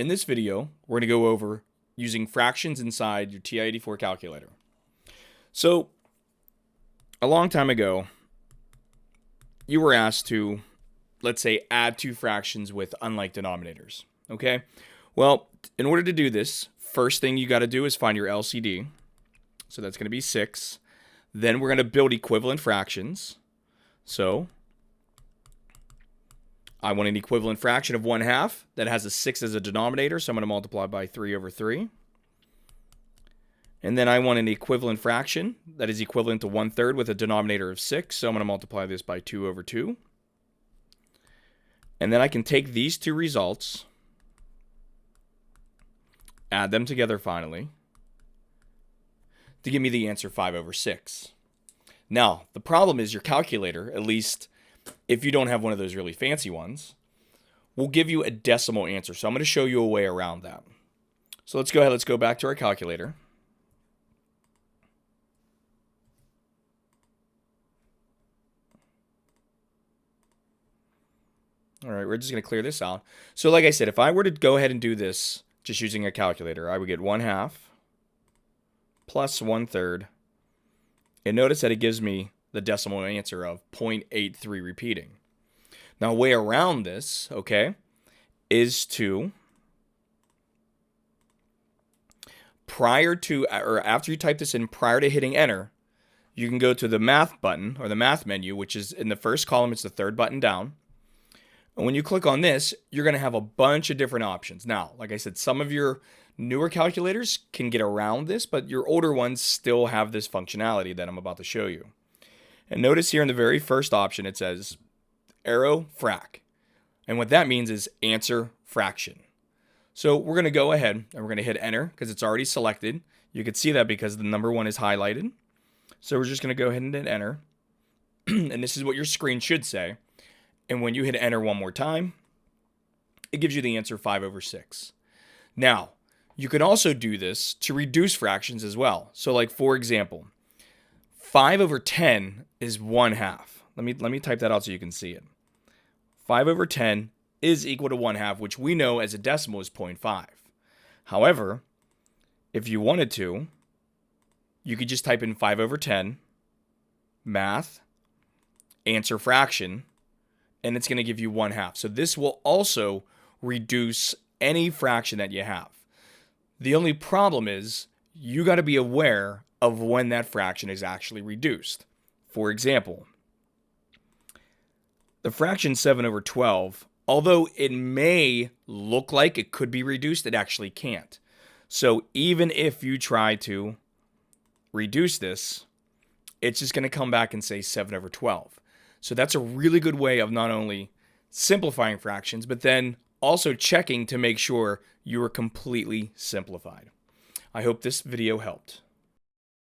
In this video, we're going to go over using fractions inside your TI-84 calculator. So, a long time ago, you were asked to, let's say, add two fractions with unlike denominators. Okay? Well, in order to do this, first thing you got to do is find your LCD. So that's going to be 6. Then we're going to build equivalent fractions. So I want an equivalent fraction of 1/2 that has a 6 as a denominator, so I'm going to multiply by 3/3. And then I want an equivalent fraction that is equivalent to 1/3 with a denominator of 6, so I'm going to multiply this by 2/2. And then I can take these two results, add them together finally, to give me the answer 5/6. Now, the problem is your calculator, at least if you don't have one of those really fancy ones, will give you a decimal answer. So I'm going to show you a way around that. So let's go ahead, let's go back to our calculator. All right, we're just going to clear this out. So like I said, if I were to go ahead and do this just using a calculator, I would get 1/2 plus 1/3. And notice that it gives me the decimal answer of 0.83 repeating. Now, a way around this, okay, is to, prior to, or after you type this in, prior to hitting enter, you can go to the math button, or the math menu, which is in the first column. It's the third button down. And when you click on this, you're going to have a bunch of different options. Now, like I said, some of your newer calculators can get around this, but your older ones still have this functionality that I'm about to show you. And notice here in the very first option, it says arrow frac. And what that means is answer fraction. So we're going to go ahead and we're going to hit enter because it's already selected. You can see that because the number 1 is highlighted. So we're just going to go ahead and hit enter. And this is what your screen should say. And when you hit enter one more time, it gives you the answer 5/6. Now, you can also do this to reduce fractions as well. So like, for example, 5/10 is 1/2. Let me type that out so you can see it. 5/10 is equal to 1/2, which we know as a decimal is 0.5. However, if you wanted to, you could just type in 5/10, math, answer fraction, and it's going to give you 1/2. So this will also reduce any fraction that you have. The only problem is you got to be aware of when that fraction is actually reduced. For example, the fraction 7/12, although it may look like it could be reduced, it actually can't. So even if you try to reduce this, it's just going to come back and say 7/12. So that's a really good way of not only simplifying fractions, but then also checking to make sure you are completely simplified. I hope this video helped.